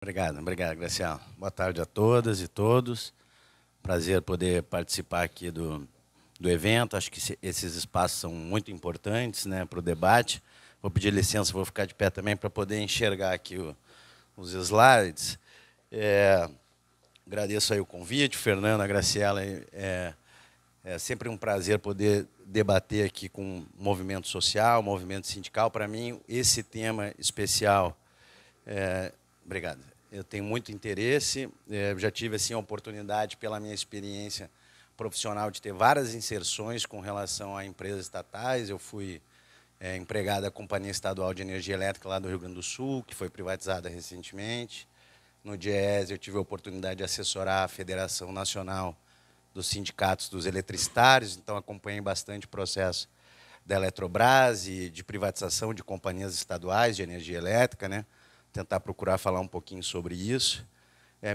Obrigado, Graciela. Boa tarde a todas e todos. Prazer poder participar aqui do evento. Acho que esses espaços são muito importantes, né, para o debate. Vou pedir licença, vou ficar de pé também para poder enxergar aqui os slides. Agradeço aí o convite, Fernando, a Graciela. É sempre um prazer poder debater aqui com o movimento social, movimento sindical. Para mim, esse tema especial... Obrigado. Eu tenho muito interesse. Já tive assim, a oportunidade, pela minha experiência profissional, de ter várias inserções com relação a empresas estatais. Eu fui empregado da Companhia Estadual de Energia Elétrica lá do Rio Grande do Sul, que foi privatizada recentemente. No DIEESE, eu tive a oportunidade de assessorar a Federação Nacional dos Sindicatos dos Eletricitários, então acompanhei bastante o processo da Eletrobras e de privatização de companhias estaduais de energia elétrica, né? Tentar procurar falar um pouquinho sobre isso.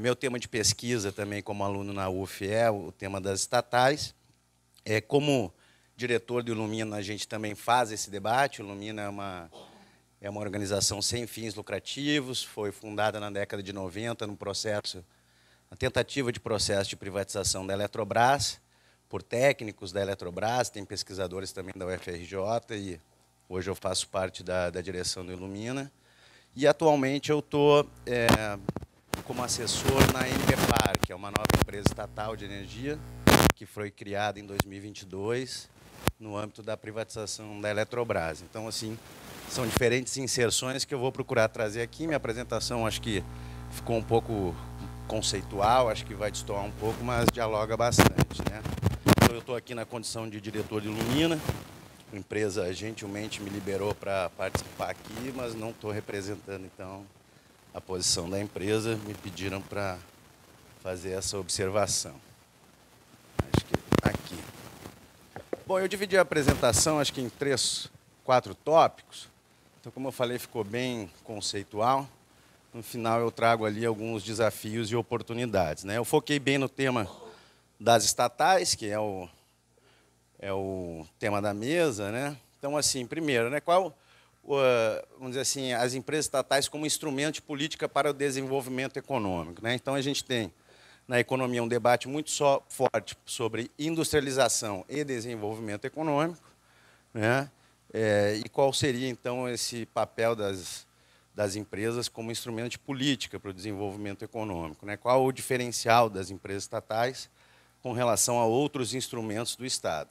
Meu tema de pesquisa também, como aluno na UF, é o tema das estatais. Como diretor do Ilumina, a gente também faz esse debate. O Ilumina é uma organização sem fins lucrativos, foi fundada na década de 90, na tentativa de processo de privatização da Eletrobras, por técnicos da Eletrobras, tem pesquisadores também da UFRJ, e hoje eu faço parte da direção do Ilumina. E, atualmente, eu estou como assessor na Enerpar, que é uma nova empresa estatal de energia, que foi criada em 2022, no âmbito da privatização da Eletrobras. Então, assim, são diferentes inserções que eu vou procurar trazer aqui. Minha apresentação, acho que ficou um pouco conceitual, acho que vai destoar um pouco, mas dialoga bastante, né? Então, eu estou aqui na condição de diretor de Ilumina. A empresa gentilmente me liberou para participar aqui, mas não estou representando, então, a posição da empresa. Me pediram para fazer essa observação. Acho que aqui. Bom, eu dividi a apresentação, acho que em 3, 4 tópicos. Então, como eu falei, ficou bem conceitual. No final, eu trago ali alguns desafios e oportunidades, né? Eu foquei bem no tema das estatais, que é o tema da mesa, né? Então, assim, primeiro, né, vamos dizer assim, as empresas estatais como instrumento de política para o desenvolvimento econômico, né? Então, a gente tem na economia um debate muito forte sobre industrialização e desenvolvimento econômico, né? E qual seria, então, esse papel das empresas como instrumento de política para o desenvolvimento econômico, né? Qual o diferencial das empresas estatais com relação a outros instrumentos do Estado?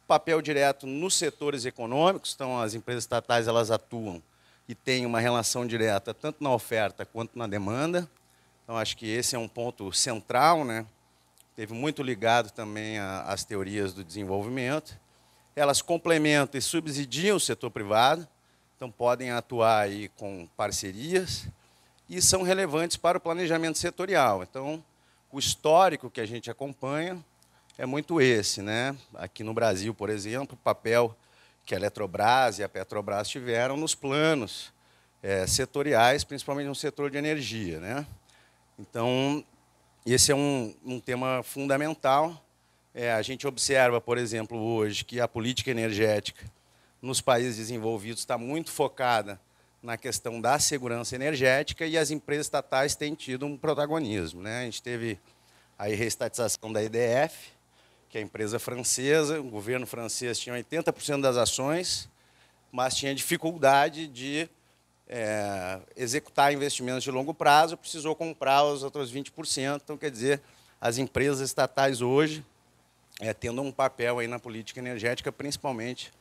Papel direto nos setores econômicos, então as empresas estatais elas atuam e têm uma relação direta tanto na oferta quanto na demanda. Então, acho que esse é um ponto central, né? Teve muito ligado também às teorias do desenvolvimento. Elas complementam e subsidiam o setor privado, então podem atuar aí com parcerias e são relevantes para o planejamento setorial. Então, o histórico que a gente acompanha é muito esse, né? Aqui no Brasil, por exemplo, o papel que a Eletrobras e a Petrobras tiveram nos planos setoriais, principalmente no setor de energia, né? Então, esse é um tema fundamental. A gente observa, por exemplo, hoje, que a política energética nos países desenvolvidos está muito focada na questão da segurança energética e as empresas estatais têm tido um protagonismo, né? A gente teve a reestatização da EDF, que é a empresa francesa. O governo francês tinha 80% das ações, mas tinha dificuldade de executar investimentos de longo prazo, precisou comprar os outros 20%. Então, quer dizer, as empresas estatais hoje tendo um papel aí na política energética, principalmente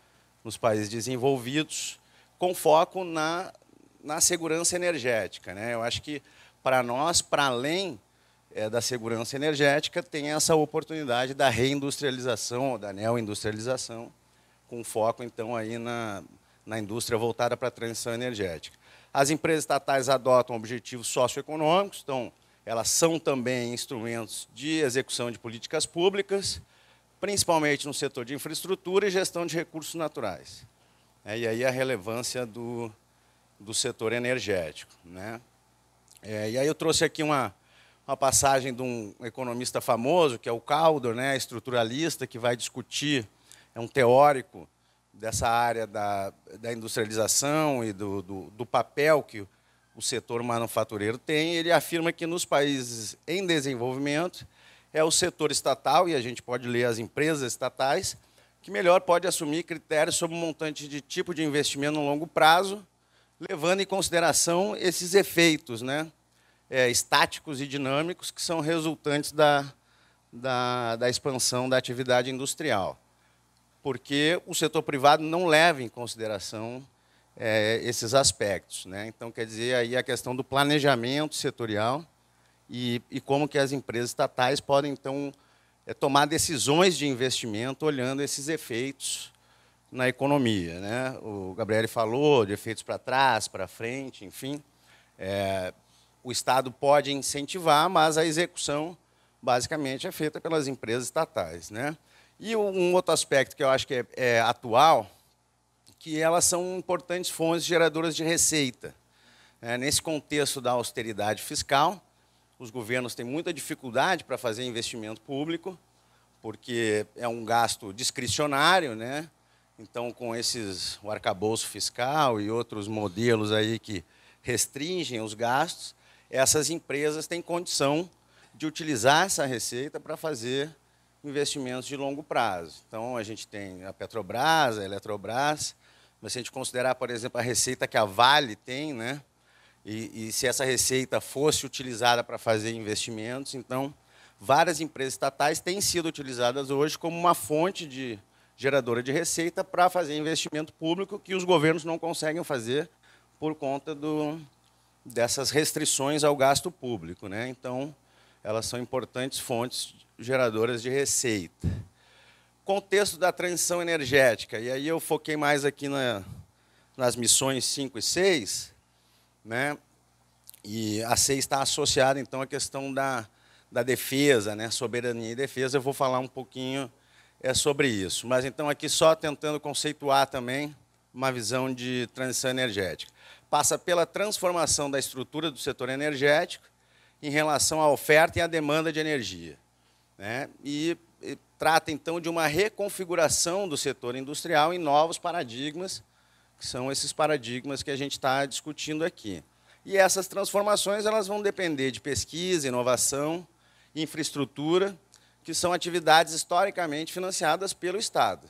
nos países desenvolvidos, com foco na segurança energética, né? Eu acho que, para nós, para além da segurança energética, tem essa oportunidade da reindustrialização, ou da neoindustrialização, com foco, então, aí na indústria voltada para a transição energética. As empresas estatais adotam objetivos socioeconômicos, então, elas são também instrumentos de execução de políticas públicas, principalmente no setor de infraestrutura e gestão de recursos naturais. E aí a relevância do setor energético, né? E aí eu trouxe aqui uma passagem de um economista famoso, que é o Kaldor, né, estruturalista, que vai discutir, é um teórico dessa área da industrialização e do papel que o setor manufatureiro tem, ele afirma que nos países em desenvolvimento é o setor estatal, e a gente pode ler as empresas estatais, que melhor pode assumir critérios sobre o montante de tipo de investimento no longo prazo, levando em consideração esses efeitos, né, estáticos e dinâmicos que são resultantes da expansão da atividade industrial. Porque o setor privado não leva em consideração esses aspectos, né? Então, quer dizer, aí a questão do planejamento setorial e como que as empresas estatais podem, então, tomar decisões de investimento olhando esses efeitos na economia, né? O Gabriele falou de efeitos para trás, para frente, enfim. O Estado pode incentivar, mas a execução, basicamente, é feita pelas empresas estatais, né? E um outro aspecto que eu acho que é atual, que elas são importantes fontes geradoras de receita. Nesse contexto da austeridade fiscal, os governos têm muita dificuldade para fazer investimento público, porque é um gasto discricionário, né? Então, com o arcabouço fiscal e outros modelos aí que restringem os gastos, essas empresas têm condição de utilizar essa receita para fazer investimentos de longo prazo. Então, a gente tem a Petrobras, a Eletrobras, mas se a gente considerar, por exemplo, a receita que a Vale tem, né? E se essa receita fosse utilizada para fazer investimentos, então, várias empresas estatais têm sido utilizadas hoje como uma fonte geradora de receita para fazer investimento público que os governos não conseguem fazer por conta dessas restrições ao gasto público, né? Então, elas são importantes fontes geradoras de receita. Contexto da transição energética, e aí eu foquei mais aqui nas missões 5 e 6, né? E a 6 está associada, então, à questão da defesa, né? Soberania e defesa. Eu vou falar um pouquinho sobre isso. Mas, então, aqui só tentando conceituar também uma visão de transição energética. Passa pela transformação da estrutura do setor energético em relação à oferta e à demanda de energia, né? E trata, então, de uma reconfiguração do setor industrial em novos paradigmas, que são esses paradigmas que a gente está discutindo aqui. E essas transformações elas vão depender de pesquisa, inovação, infraestrutura, que são atividades historicamente financiadas pelo Estado,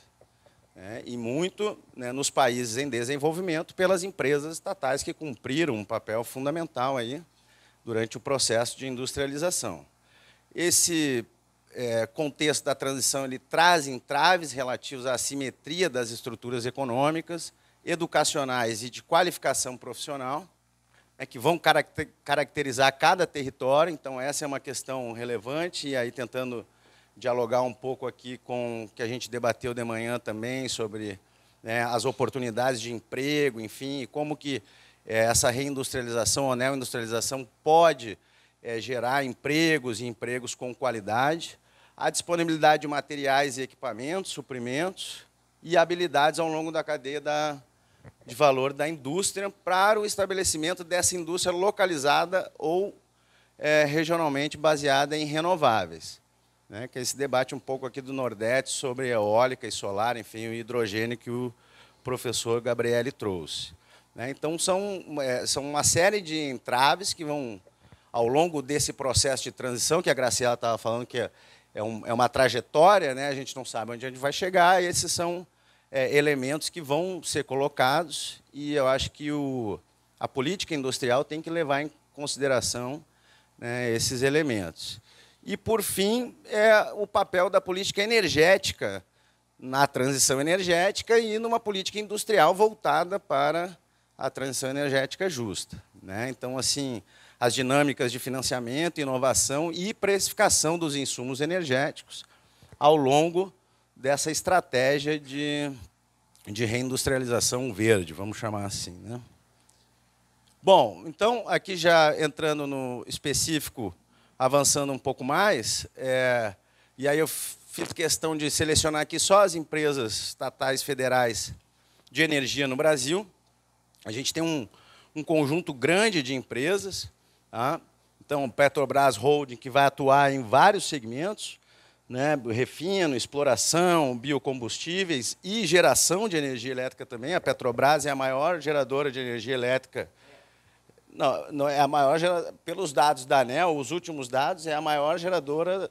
né? E muito, né, nos países em desenvolvimento pelas empresas estatais que cumpriram um papel fundamental aí durante o processo de industrialização. Esse contexto da transição ele traz entraves relativos à assimetria das estruturas econômicas, educacionais e de qualificação profissional, que vão caracterizar cada território. Então, essa é uma questão relevante, e aí tentando dialogar um pouco aqui com o que a gente debateu de manhã também, sobre, né, as oportunidades de emprego, enfim, e como que essa reindustrialização ou neoindustrialização pode gerar empregos e empregos com qualidade, a disponibilidade de materiais e equipamentos, suprimentos e habilidades ao longo da cadeia de valor da indústria para o estabelecimento dessa indústria localizada ou regionalmente baseada em renováveis, né? Que é esse debate um pouco aqui do Nordeste sobre eólica e solar, enfim, o hidrogênio que o professor Gabriele trouxe, né? Então, são uma série de entraves que vão, ao longo desse processo de transição, que a Graciela estava falando que é uma trajetória, né? A gente não sabe onde a gente vai chegar, e esses são elementos que vão ser colocados, e eu acho que a política industrial tem que levar em consideração, né, esses elementos. E, por fim, o papel da política energética na transição energética e numa política industrial voltada para a transição energética justa, né? Então, assim, as dinâmicas de financiamento, inovação e precificação dos insumos energéticos ao longo dessa estratégia de reindustrialização verde, vamos chamar assim, né? Bom, então, aqui já entrando no específico, avançando um pouco mais, e aí eu fiz questão de selecionar aqui só as empresas estatais federais de energia no Brasil. A gente tem um conjunto grande de empresas, tá? Então, Petrobras Holding, que vai atuar em vários segmentos, né? Refino, exploração, biocombustíveis e geração de energia elétrica também. A Petrobras é a maior geradora de energia elétrica Não, não é a maior pelos dados da ANEEL, os últimos dados, é a maior geradora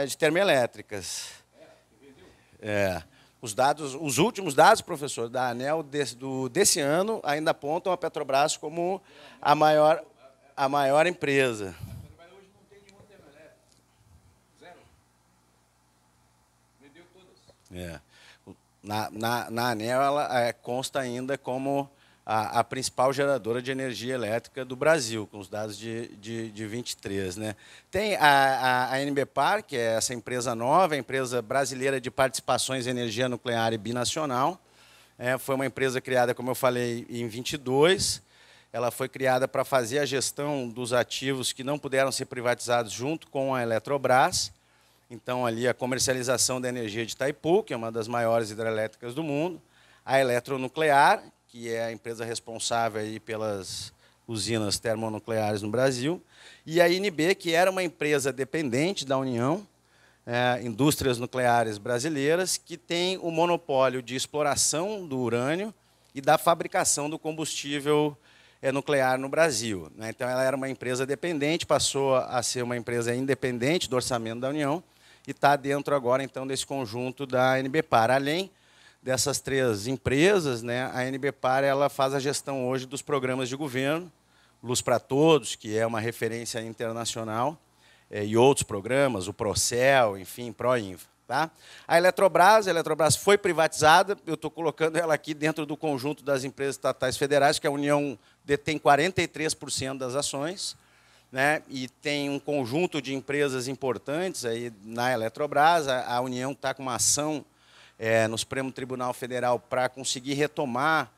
de termoelétricas. É. Os últimos dados, professor, da ANEEL desse ano ainda apontam a Petrobras como a maior empresa. A Petrobras hoje não tem nenhuma termoelétrica. Zero. Vendeu todas. É. Na ANEEL, ela consta ainda como a principal geradora de energia elétrica do Brasil, com os dados de 23. Né? Tem a NBPar, que é essa empresa nova, a empresa brasileira de participações em energia nuclear e binacional. Foi uma empresa criada, como eu falei, em 22. Ela foi criada para fazer a gestão dos ativos que não puderam ser privatizados junto com a Eletrobras. Então, ali, a comercialização da energia de Itaipu, que é uma das maiores hidrelétricas do mundo, a Eletronuclear, que é a empresa responsável aí pelas usinas termonucleares no Brasil, e a INB, que era uma empresa dependente da União, Indústrias Nucleares Brasileiras, que tem o monopólio de exploração do urânio e da fabricação do combustível nuclear no Brasil. Né? Então, ela era uma empresa dependente, passou a ser uma empresa independente do orçamento da União e está dentro agora, então, desse conjunto da NBPar. Além dessas três empresas, né, a NBPar ela faz a gestão hoje dos programas de governo, Luz para Todos, que é uma referência internacional, e outros programas, o Procel, enfim, Proinfa. Tá? A Eletrobras foi privatizada, eu estou colocando ela aqui dentro do conjunto das empresas estatais federais, que a União detém 43% das ações, né, e tem um conjunto de empresas importantes aí na Eletrobras. A União está com uma ação no Supremo Tribunal Federal para conseguir retomar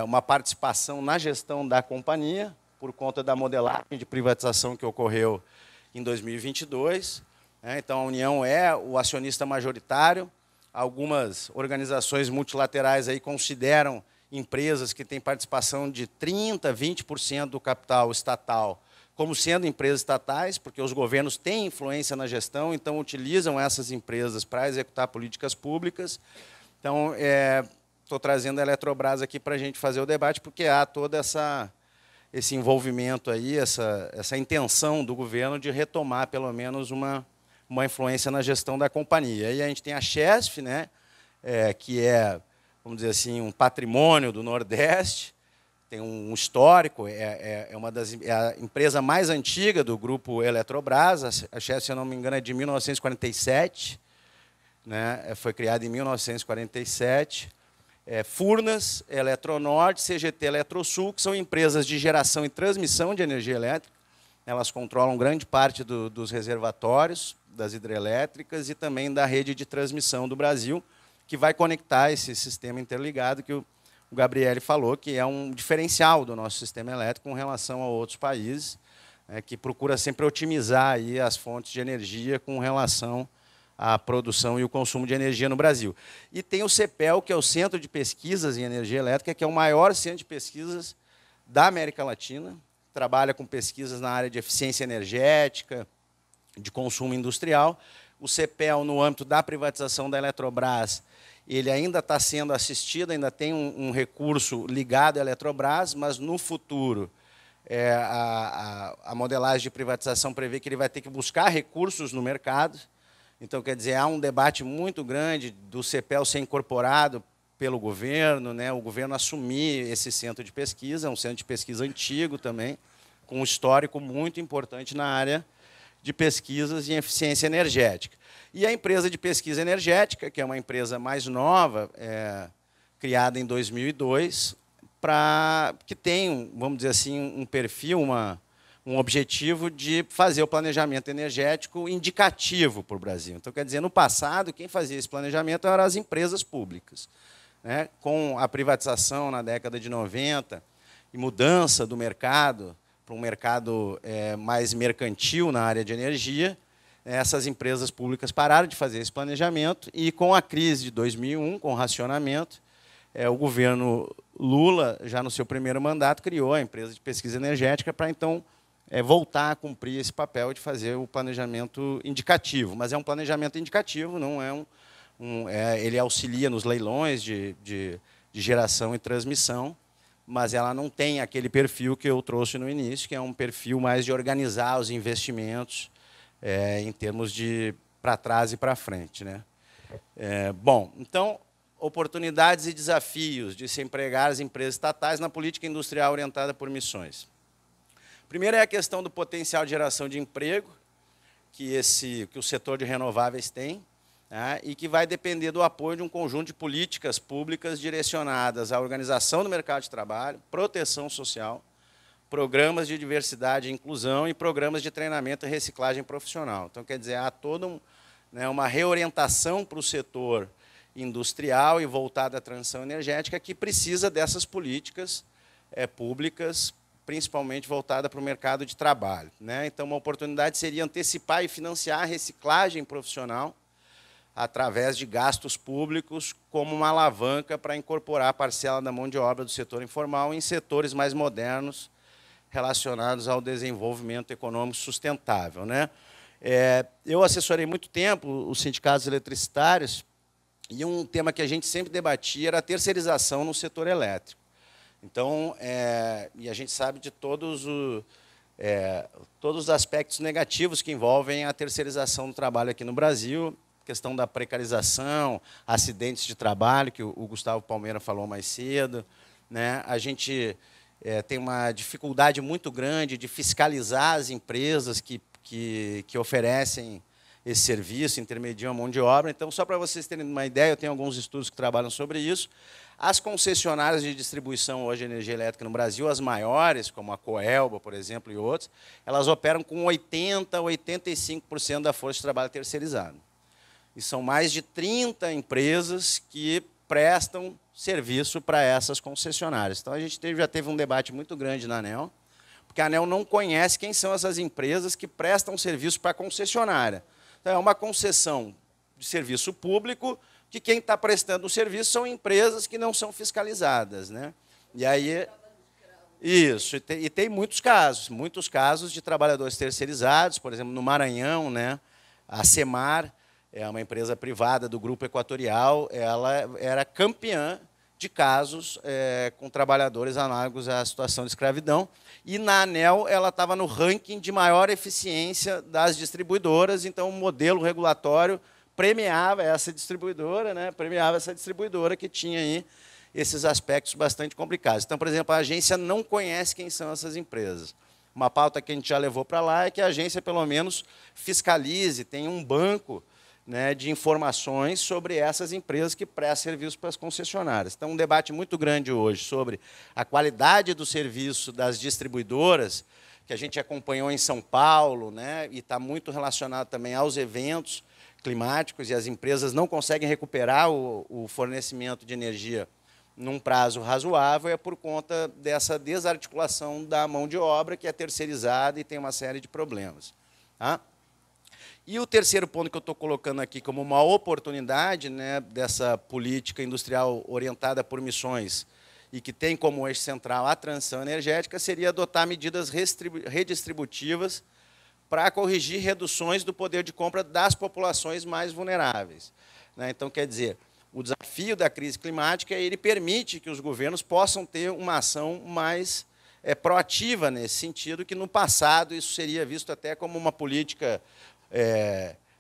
uma participação na gestão da companhia, por conta da modelagem de privatização que ocorreu em 2022. Então, a União é o acionista majoritário. Algumas organizações multilaterais aí consideram empresas que têm participação de 30%, 20% do capital estatal como sendo empresas estatais, porque os governos têm influência na gestão, então utilizam essas empresas para executar políticas públicas. Então, estou trazendo a Eletrobras aqui para a gente fazer o debate, porque há todo esse envolvimento aí, essa intenção do governo de retomar, pelo menos, uma influência na gestão da companhia. E a gente tem a Chesf, né, que é, vamos dizer assim, um patrimônio do Nordeste, tem um histórico, é a empresa mais antiga do grupo Eletrobras. A Chesf, se eu não me engano, é de 1947, né, foi criada em 1947. Furnas, Eletronorte, CGT Eletrosul, que são empresas de geração e transmissão de energia elétrica. Elas controlam grande parte dos reservatórios das hidrelétricas e também da rede de transmissão do Brasil, que vai conectar esse sistema interligado que o Gabriele falou, que é um diferencial do nosso sistema elétrico com relação a outros países, que procura sempre otimizar aí as fontes de energia com relação à produção e o consumo de energia no Brasil. E tem o CEPEL, que é o Centro de Pesquisas em Energia Elétrica, que é o maior centro de pesquisas da América Latina, trabalha com pesquisas na área de eficiência energética, de consumo industrial. O CEPEL, no âmbito da privatização da Eletrobras, ele ainda está sendo assistido, ainda tem um recurso ligado à Eletrobras, mas no futuro a modelagem de privatização prevê que ele vai ter que buscar recursos no mercado. Então, quer dizer, há um debate muito grande do CEPEL ser incorporado pelo governo, né, o governo assumir esse centro de pesquisa, é um centro de pesquisa antigo também, com um histórico muito importante na área de pesquisas em eficiência energética. E a empresa de pesquisa energética, que é uma empresa mais nova, criada em 2002, que tem, vamos dizer assim, um perfil, um objetivo de fazer o planejamento energético indicativo para o Brasil. Então, quer dizer, no passado, quem fazia esse planejamento eram as empresas públicas. Né? Com a privatização na década de 90 e mudança do mercado para um mercado mais mercantil na área de energia, essas empresas públicas pararam de fazer esse planejamento e, com a crise de 2001, com o racionamento, o governo Lula, já no seu primeiro mandato, criou a empresa de pesquisa energética para, então, voltar a cumprir esse papel de fazer o planejamento indicativo. Mas é um planejamento indicativo, não é ele auxilia nos leilões de geração e transmissão, mas ela não tem aquele perfil que eu trouxe no início, que é um perfil mais de organizar os investimentos em termos de para trás e para frente, né? Bom, então, oportunidades e desafios de se empregar as empresas estatais na política industrial orientada por missões. Primeiro é a questão do potencial de geração de emprego que o setor de renováveis tem, né, e que vai depender do apoio de um conjunto de políticas públicas direcionadas à organização do mercado de trabalho, proteção social, programas de diversidade e inclusão e programas de treinamento e reciclagem profissional. Então, quer dizer, há toda uma reorientação para o setor industrial e voltada à transição energética que precisa dessas políticas públicas, principalmente voltada para o mercado de trabalho, né? Então, uma oportunidade seria antecipar e financiar a reciclagem profissional através de gastos públicos como uma alavanca para incorporar a parcela da mão de obra do setor informal em setores mais modernos relacionados ao desenvolvimento econômico sustentável, né? Eu assessorei muito tempo os sindicatos eletricitários e um tema que a gente sempre debatia era a terceirização no setor elétrico. Então, e a gente sabe de todos os aspectos negativos que envolvem a terceirização do trabalho aqui no Brasil, questão da precarização, acidentes de trabalho, que o Gustavo Palmeira falou mais cedo, né? A gente tem uma dificuldade muito grande de fiscalizar as empresas que oferecem esse serviço, intermediam a mão de obra. Então, só para vocês terem uma ideia, eu tenho alguns estudos que trabalham sobre isso. As concessionárias de distribuição hoje de energia elétrica no Brasil, as maiores, como a Coelba, por exemplo, e outros, elas operam com 80% a 85% da força de trabalho terceirizada. E são mais de 30 empresas que prestam serviço para essas concessionárias. Então, a gente já teve um debate muito grande na ANEEL, porque a ANEEL não conhece quem são essas empresas que prestam serviço para a concessionária. Então, é uma concessão de serviço público que quem está prestando o serviço são empresas que não são fiscalizadas, né? E aí, isso, e tem muitos casos de trabalhadores terceirizados, por exemplo, no Maranhão, né? A Semar é uma empresa privada do Grupo Equatorial, ela era campeã de casos com trabalhadores análogos à situação de escravidão, e na ANEEL ela estava no ranking de maior eficiência das distribuidoras, então o modelo regulatório premiava essa distribuidora, né? Premiava essa distribuidora que tinha aí esses aspectos bastante complicados. Então, por exemplo, a agência não conhece quem são essas empresas. Uma pauta que a gente já levou para lá é que a agência, pelo menos, fiscalize, tenha um banco, né, de informações sobre essas empresas que prestam serviço para as concessionárias. Então, um debate muito grande hoje sobre a qualidade do serviço das distribuidoras, que a gente acompanhou em São Paulo, né, e está muito relacionado também aos eventos climáticos, e as empresas não conseguem recuperar o fornecimento de energia num prazo razoável, é por conta dessa desarticulação da mão de obra, que é terceirizada e tem uma série de problemas. Tá? E o terceiro ponto que eu estou colocando aqui como uma oportunidade, né, dessa política industrial orientada por missões e que tem como eixo central a transição energética, seria adotar medidas redistributivas para corrigir reduções do poder de compra das populações mais vulneráveis. Né? Então, quer dizer, o desafio da crise climática ele permite que os governos possam ter uma ação mais proativa nesse sentido, que no passado isso seria visto até como uma política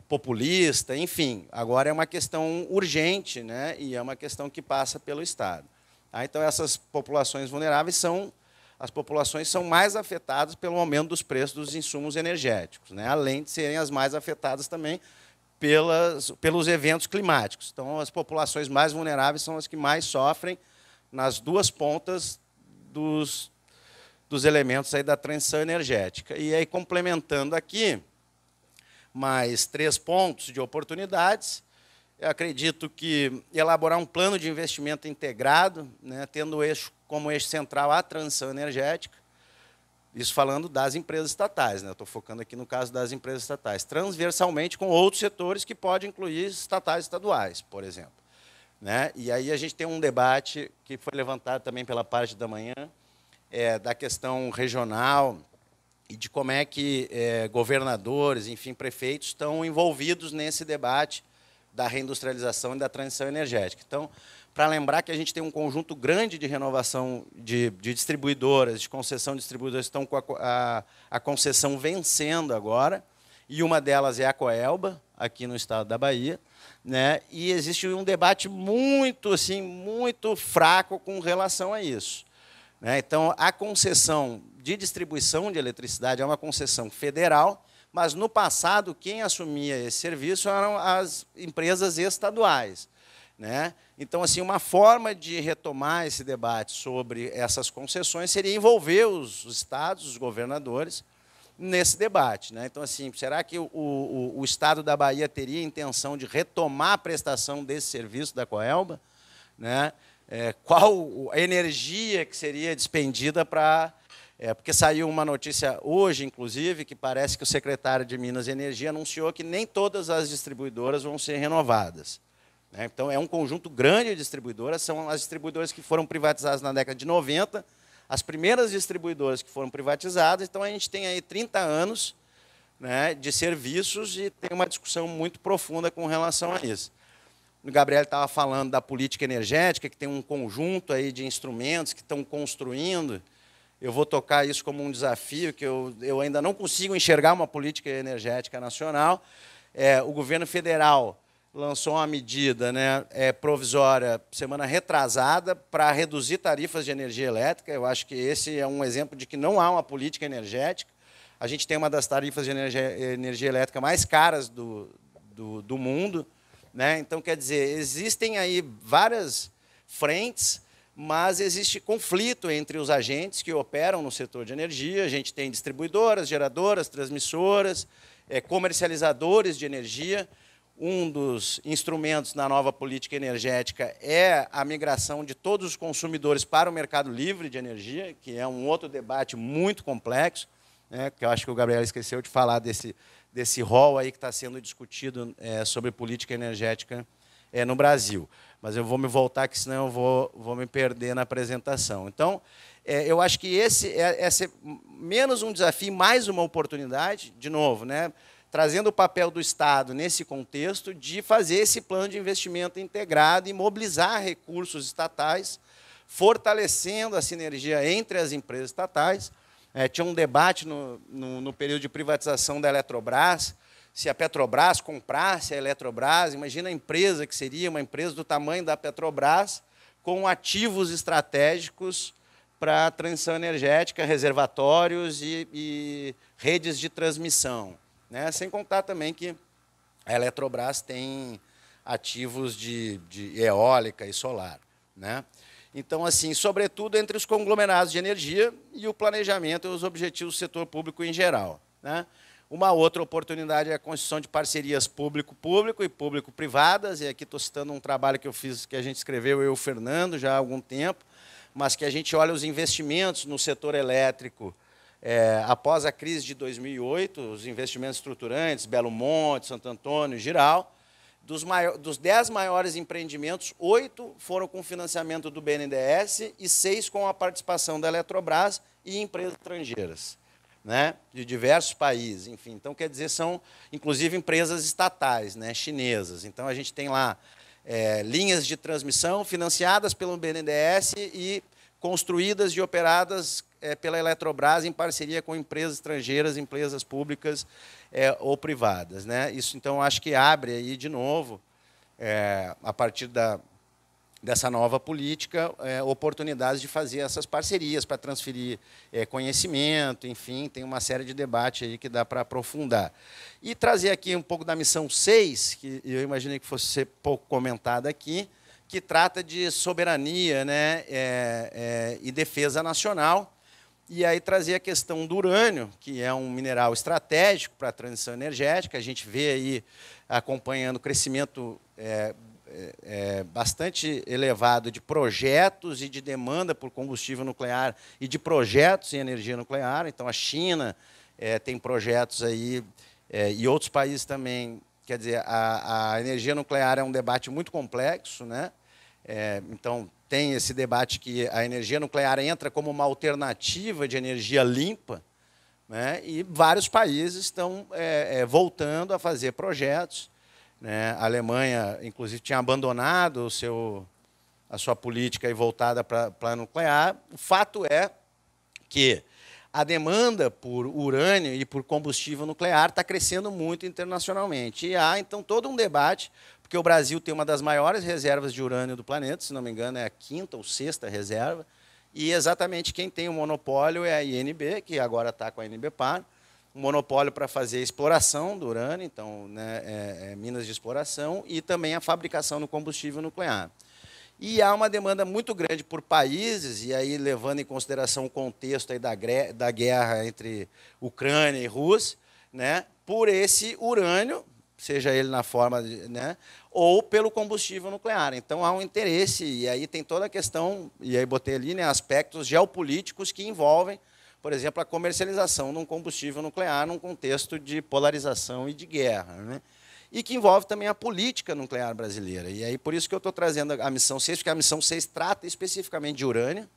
populista, enfim. Agora é uma questão urgente, né? E é uma questão que passa pelo Estado. Tá? Então, essas populações vulneráveis as populações são mais afetadas pelo aumento dos preços dos insumos energéticos, né? Além de serem as mais afetadas também pelos eventos climáticos. Então, as populações mais vulneráveis são as que mais sofrem nas duas pontas dos elementos aí da transição energética. E aí, complementando aqui, mais 3 pontos de oportunidades. Eu acredito que elaborar um plano de investimento integrado, né, tendo como eixo central a transição energética, isso falando das empresas estatais, né, eu estou focando aqui no caso das empresas estatais, transversalmente com outros setores que podem incluir estatais e estaduais, por exemplo. Né? E aí a gente tem um debate que foi levantado também pela parte da manhã, da questão regional, e de como é que governadores, enfim, prefeitos estão envolvidos nesse debate da reindustrialização e da transição energética. Então, para lembrar que a gente tem um conjunto grande de renovação de distribuidoras, de concessão de distribuidoras que estão com a concessão vencendo agora, e uma delas é a Coelba, aqui no estado da Bahia, né? E existe um debate muito fraco com relação a isso, né? Então, a concessão de distribuição de eletricidade é uma concessão federal, mas, no passado, quem assumia esse serviço eram as empresas estaduais, né? Então, assim, uma forma de retomar esse debate sobre essas concessões seria envolver os estados, os governadores, nesse debate, né? Então, assim, será que o estado da Bahia teria intenção de retomar a prestação desse serviço da Coelba, né? Qual a energia que seria despendida para... porque saiu uma notícia hoje, inclusive, que parece que o secretário de Minas e Energia anunciou que nem todas as distribuidoras vão ser renovadas, né? Então, é um conjunto grande de distribuidoras, são as distribuidoras que foram privatizadas na década de 90, as primeiras distribuidoras que foram privatizadas. Então, a gente tem aí 30 anos, né, de serviços, e tem uma discussão muito profunda com relação a isso. O Gabriel estava falando da política energética, que tem um conjunto aí de instrumentos que estão construindo. Eu vou tocar isso como um desafio, que eu ainda não consigo enxergar uma política energética nacional. O governo federal lançou uma medida, né, provisória, semana retrasada, para reduzir tarifas de energia elétrica. Eu acho que esse é um exemplo de que não há uma política energética. A gente tem uma das tarifas de energia elétrica mais caras do mundo, né? Então, quer dizer, existem aí várias frentes, mas existe conflito entre os agentes que operam no setor de energia. A gente tem distribuidoras, geradoras, transmissoras, comercializadores de energia. Um dos instrumentos na nova política energética é a migração de todos os consumidores para o mercado livre de energia, que é um outro debate muito complexo, né, que eu acho que o Gabriel esqueceu de falar desse rol aí que está sendo discutido sobre política energética no Brasil. Mas eu vou me voltar, que senão eu vou me perder na apresentação. Então, eu acho que esse é menos um desafio, mais uma oportunidade, de novo, né, trazendo o papel do Estado nesse contexto de fazer esse plano de investimento integrado e mobilizar recursos estatais, fortalecendo a sinergia entre as empresas estatais. Tinha um debate no período de privatização da Eletrobras, se a Petrobras comprasse a Eletrobras. Imagina a empresa que seria, uma empresa do tamanho da Petrobras, com ativos estratégicos para a transição energética, reservatórios e redes de transmissão, né? Sem contar também que a Eletrobras tem ativos de eólica e solar, né? Então, assim, sobretudo entre os conglomerados de energia e o planejamento e os objetivos do setor público em geral, né? Uma outra oportunidade é a construção de parcerias público-público e público-privadas, e aqui estou citando um trabalho que eu fiz, que a gente escreveu, eu e o Fernando, já há algum tempo, mas que a gente olha os investimentos no setor elétrico após a crise de 2008, os investimentos estruturantes, Belo Monte, Santo Antônio, Jirau. Dos 10 maiores empreendimentos, 8 foram com financiamento do BNDES e 6 com a participação da Eletrobras e empresas estrangeiras, né, de diversos países. Enfim, então, quer dizer, são, inclusive, empresas estatais, né, chinesas. Então, a gente tem lá linhas de transmissão financiadas pelo BNDES e construídas e operadas pela Eletrobras em parceria com empresas estrangeiras, empresas públicas ou privadas, né? Isso, então, acho que abre aí, de novo, a partir dessa nova política, oportunidades de fazer essas parcerias para transferir conhecimento, enfim, tem uma série de debates aí que dá para aprofundar. E trazer aqui um pouco da missão 6, que eu imaginei que fosse ser pouco comentada aqui, que trata de soberania, né, e defesa nacional. E aí trazer a questão do urânio, que é um mineral estratégico para a transição energética. A gente vê aí, acompanhando o crescimento bastante elevado de projetos e de demanda por combustível nuclear e de projetos em energia nuclear. Então, a China tem projetos aí, e outros países também. Quer dizer, a energia nuclear é um debate muito complexo, né? Então, tem esse debate que a energia nuclear entra como uma alternativa de energia limpa, né? E vários países estão voltando a fazer projetos, né? A Alemanha, inclusive, tinha abandonado a sua política aí voltada para a nuclear. O fato é que a demanda por urânio e por combustível nuclear está crescendo muito internacionalmente. E há, então, todo um debate, porque o Brasil tem uma das maiores reservas de urânio do planeta, se não me engano, é a 5ª ou 6ª reserva, e exatamente quem tem o monopólio é a INB, que agora está com a INBpar, um monopólio para fazer a exploração do urânio, então, né, minas de exploração, e também a fabricação do combustível nuclear. E há uma demanda muito grande por países, e aí levando em consideração o contexto aí da guerra entre Ucrânia e Rússia, né, por esse urânio, seja ele na forma né, ou pelo combustível nuclear. Então há um interesse, e aí tem toda a questão, e aí botei ali, né, aspectos geopolíticos que envolvem, por exemplo, a comercialização de um combustível nuclear num contexto de polarização e de guerra, né? E que envolve também a política nuclear brasileira. E aí por isso que eu estou trazendo a missão 6, porque a missão 6 trata especificamente de urânio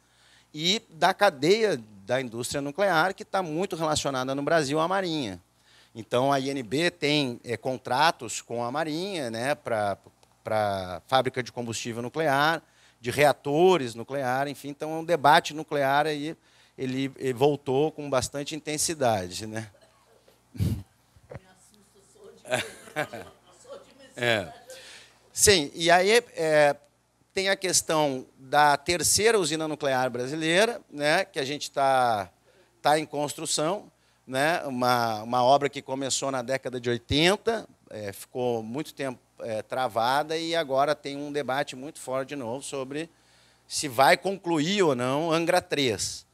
e da cadeia da indústria nuclear, que está muito relacionada no Brasil à Marinha. Então, a INB tem contratos com a Marinha, né, para fábrica de combustível nuclear, de reatores nucleares, enfim. Então, o debate nuclear aí, ele voltou com bastante intensidade, né? Sim, e aí tem a questão da terceira usina nuclear brasileira, né, que a gente está em construção, né, uma obra que começou na década de 80, ficou muito tempo travada, e agora tem um debate muito forte de novo sobre se vai concluir ou não Angra 3.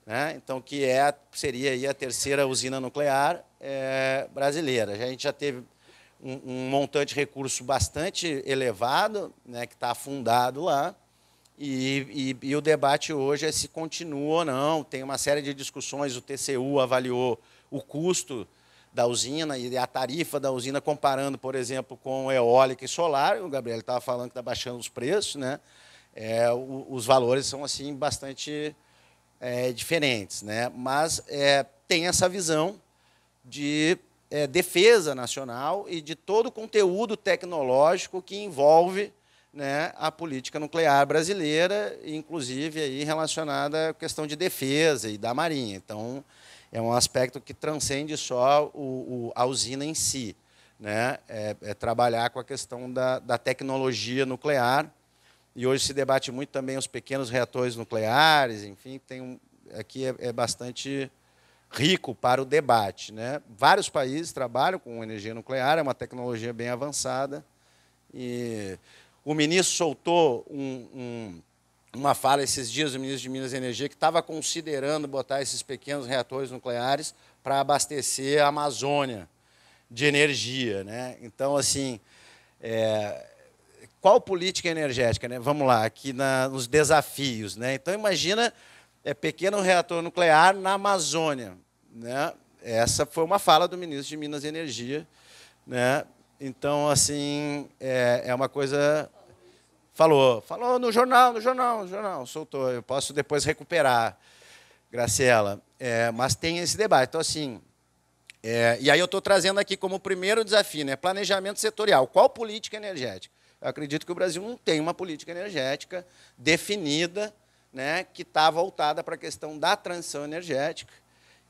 Né, então, que seria aí a terceira usina nuclear brasileira. A gente já teve um montante de recurso bastante elevado, né, que está afundado lá, e o debate hoje é se continua ou não. Tem uma série de discussões, o TCU avaliou o custo da usina e a tarifa da usina, comparando, por exemplo, com eólica e solar. O Gabriel estava falando que está baixando os preços, né? Os valores são assim bastante diferentes, né? Mas tem essa visão de defesa nacional e de todo o conteúdo tecnológico que envolve, né, a política nuclear brasileira, inclusive aí relacionada à questão de defesa e da Marinha. Então, é um aspecto que transcende só a usina em si, né? Trabalhar com a questão da tecnologia nuclear. E hoje se debate muito também os pequenos reatores nucleares, enfim, aqui é bastante rico para o debate, né? Vários países trabalham com energia nuclear, é uma tecnologia bem avançada. E o ministro soltou uma fala esses dias, o ministro de Minas e Energia, que estava considerando botar esses pequenos reatores nucleares para abastecer a Amazônia de energia, né? Então, assim, qual política energética, né? Vamos lá, aqui nos desafios, né? Então, imagina pequeno reator nuclear na Amazônia, né? Essa foi uma fala do ministro de Minas e Energia, né? Então, assim, é uma coisa... Falou no jornal, soltou. Eu posso depois recuperar, Graciela. Mas tem esse debate. Então, assim, e aí eu estou trazendo aqui como primeiro desafio, né? Planejamento setorial. Qual política energética? Eu acredito que o Brasil não tem uma política energética definida, né, que está voltada para a questão da transição energética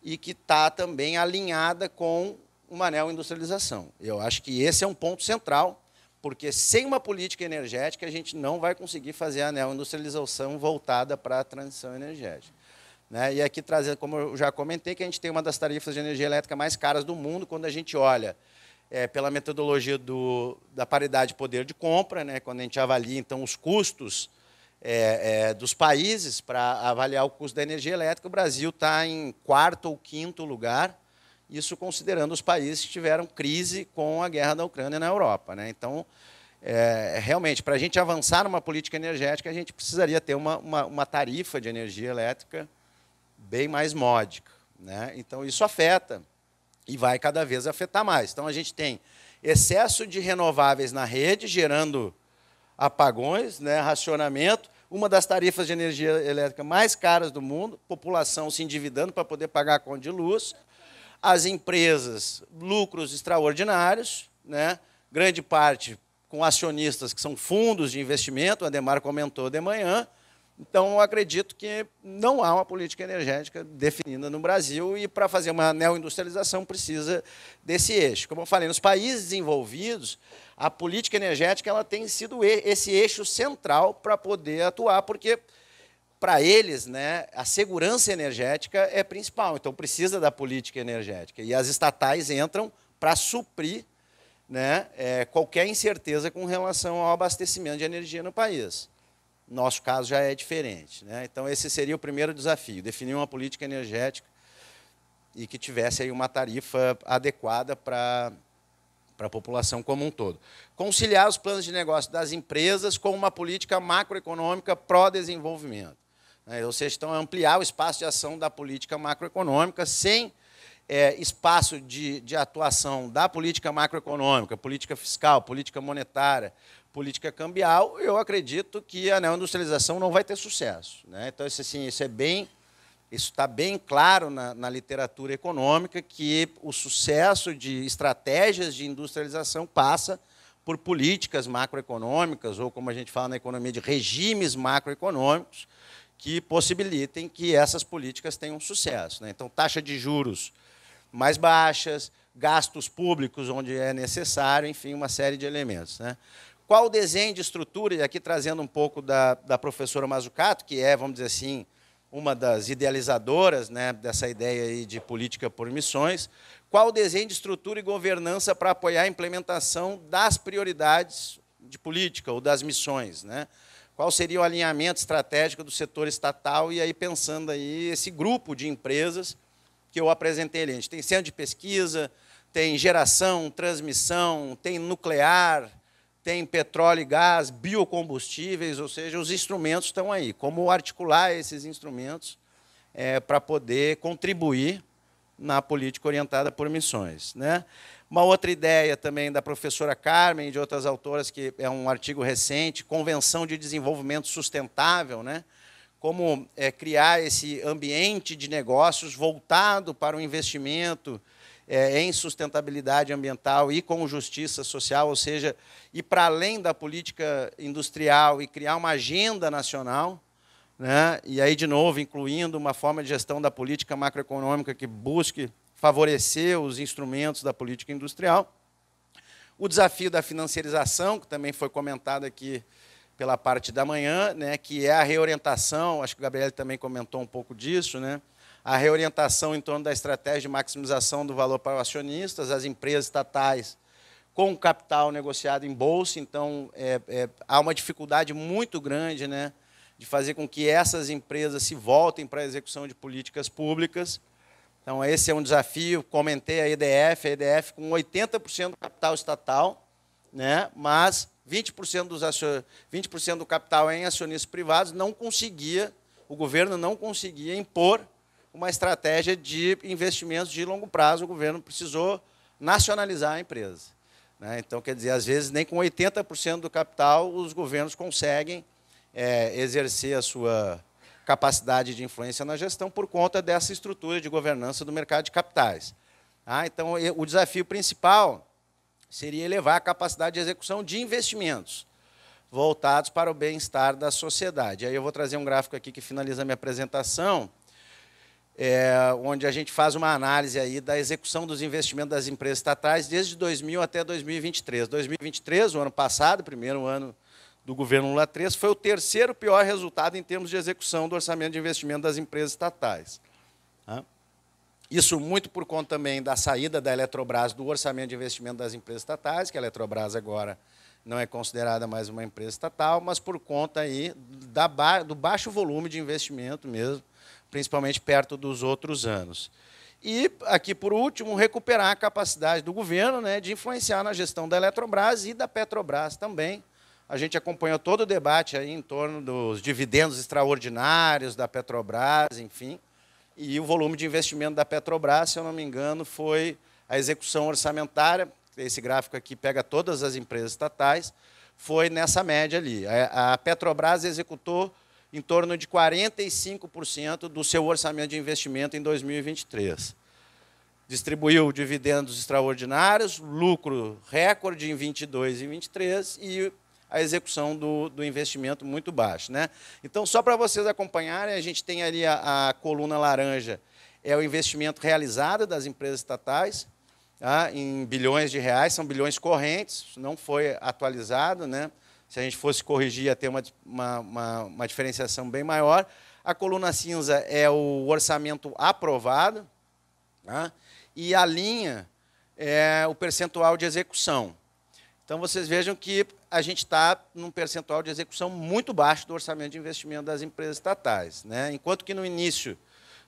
e que está também alinhada com uma neoindustrialização. Eu acho que esse é um ponto central, porque sem uma política energética a gente não vai conseguir fazer a neoindustrialização voltada para a transição energética. Né? E aqui trazendo, como eu já comentei, que a gente tem uma das tarifas de energia elétrica mais caras do mundo, quando a gente olha pela metodologia da paridade de poder de compra, né? Quando a gente avalia então os custos dos países para avaliar o custo da energia elétrica, o Brasil está em 4º ou 5º lugar, isso considerando os países que tiveram crise com a guerra da Ucrânia na Europa, né? Então, realmente, para a gente avançar numa política energética, a gente precisaria ter uma tarifa de energia elétrica bem mais módica, né? Então, isso afeta e vai cada vez afetar mais. Então, a gente tem excesso de renováveis na rede, gerando apagões, né, racionamento, uma das tarifas de energia elétrica mais caras do mundo, população se endividando para poder pagar a conta de luz, as empresas, lucros extraordinários, né, grande parte com acionistas que são fundos de investimento, o Adhemar comentou de manhã. Então, eu acredito que não há uma política energética definida no Brasil e, para fazer uma neoindustrialização, precisa desse eixo. Como eu falei, nos países desenvolvidos, a política energética ela tem sido esse eixo central para poder atuar, porque, para eles, né, a segurança energética é principal. Então, precisa da política energética. E as estatais entram para suprir, né, qualquer incerteza com relação ao abastecimento de energia no país. Nosso caso já é diferente, né? Então, esse seria o primeiro desafio, definir uma política energética e que tivesse aí uma tarifa adequada para a população como um todo. Conciliar os planos de negócio das empresas com uma política macroeconômica pró-desenvolvimento, né? Ou seja, então, ampliar o espaço de ação da política macroeconômica sem espaço de atuação da política macroeconômica, política fiscal, política monetária, política cambial. Eu acredito que a neoindustrialização não vai ter sucesso, né? Então, assim, isso está bem claro na literatura econômica, que o sucesso de estratégias de industrialização passa por políticas macroeconômicas, ou, como a gente fala na economia, de regimes macroeconômicos, que possibilitem que essas políticas tenham sucesso, né? Então, taxa de juros mais baixas, gastos públicos onde é necessário, enfim, uma série de elementos, né? Qual o desenho de estrutura, e aqui trazendo um pouco da professora Mazzucato, que é, vamos dizer assim, uma das idealizadoras, né, dessa ideia aí de política por missões, qual o desenho de estrutura e governança para apoiar a implementação das prioridades de política ou das missões, né? Qual seria o alinhamento estratégico do setor estatal, e aí pensando aí esse grupo de empresas que eu apresentei ali. A gente tem centro de pesquisa, tem geração, transmissão, tem nuclear, tem petróleo e gás, biocombustíveis, ou seja, os instrumentos estão aí. Como articular esses instrumentos para poder contribuir na política orientada por missões, né? Uma outra ideia também da professora Carmen e de outras autoras, que é um artigo recente, Convenção de Desenvolvimento Sustentável, né? Como criar esse ambiente de negócios voltado para o investimento em sustentabilidade ambiental e com justiça social, ou seja, ir para além da política industrial e criar uma agenda nacional, né? E aí, de novo, incluindo uma forma de gestão da política macroeconômica que busque favorecer os instrumentos da política industrial. O desafio da financiarização, que também foi comentado aqui pela parte da manhã, né, que é a reorientação, acho que o Gabriel também comentou um pouco disso, né, a reorientação em torno da estratégia de maximização do valor para os acionistas, as empresas estatais com capital negociado em bolsa. Então, há uma dificuldade muito grande, né, de fazer com que essas empresas se voltem para a execução de políticas públicas. Então, esse é um desafio. Comentei a EDF com 80% do capital estatal, né, mas 20% do capital em acionistas privados, o governo não conseguia impor uma estratégia de investimentos de longo prazo. O governo precisou nacionalizar a empresa, né? Então, quer dizer, às vezes, nem com 80% do capital os governos conseguem exercer a sua capacidade de influência na gestão por conta dessa estrutura de governança do mercado de capitais. Então, o desafio principal seria elevar a capacidade de execução de investimentos voltados para o bem-estar da sociedade. Aí eu vou trazer um gráfico aqui que finaliza a minha apresentação, onde a gente faz uma análise aí da execução dos investimentos das empresas estatais desde 2000 até 2023. 2023, o ano passado, o primeiro ano do governo Lula III, foi o terceiro pior resultado em termos de execução do orçamento de investimento das empresas estatais. Isso muito por conta também da saída da Eletrobras do orçamento de investimento das empresas estatais, que a Eletrobras agora não é considerada mais uma empresa estatal, mas por conta aí do baixo volume de investimento mesmo, principalmente perto dos outros anos. E, aqui, por último, recuperar a capacidade do governo, né, de influenciar na gestão da Eletrobras e da Petrobras também. A gente acompanhou todo o debate aí em torno dos dividendos extraordinários da Petrobras, enfim. E o volume de investimento da Petrobras, se eu não me engano, foi a execução orçamentária. Esse gráfico aqui pega todas as empresas estatais, foi nessa média ali. A Petrobras executou em torno de 45% do seu orçamento de investimento em 2023. distribuiu dividendos extraordinários, lucro recorde em 22 e 23 e a execução do investimento muito baixa, né? Então, só para vocês acompanharem, a gente tem ali a coluna laranja, é o investimento realizado das empresas estatais, tá? Em bilhões de reais, são bilhões correntes, não foi atualizado, né? Se a gente fosse corrigir, ia ter uma diferenciação bem maior. A coluna cinza é o orçamento aprovado, tá? E a linha é o percentual de execução. Então, vocês vejam que a gente está num percentual de execução muito baixo do orçamento de investimento das empresas estatais, né? Enquanto que no início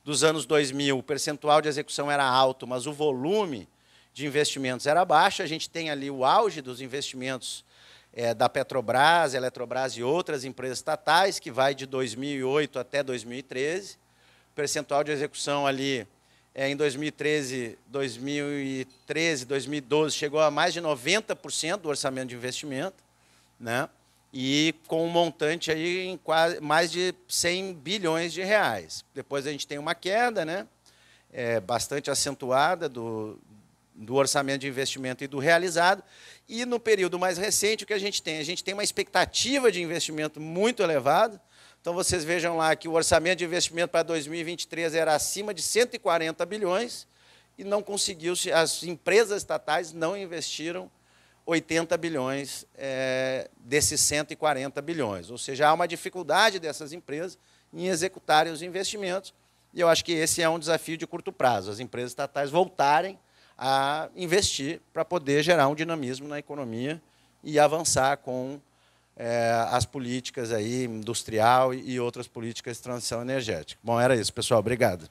dos anos 2000 o percentual de execução era alto, mas o volume de investimentos era baixo, a gente tem ali o auge dos investimentos da Petrobras, Eletrobras e outras empresas estatais, que vai de 2008 até 2013. O percentual de execução ali em 2013, 2012, chegou a mais de 90% do orçamento de investimento, né? E com um montante aí em quase mais de 100 bilhões de reais. Depois a gente tem uma queda, né? Bastante acentuada do orçamento de investimento e do realizado. E no período mais recente, o que a gente tem? A gente tem uma expectativa de investimento muito elevada. Então, vocês vejam lá que o orçamento de investimento para 2023 era acima de 140 bilhões e não conseguiu, as empresas estatais não investiram 80 bilhões desses 140 bilhões. Ou seja, há uma dificuldade dessas empresas em executarem os investimentos e eu acho que esse é um desafio de curto prazo, as empresas estatais voltarem a investir para poder gerar um dinamismo na economia e avançar com as políticas aí, industrial e outras políticas de transição energética. Bom, era isso, pessoal. Obrigado.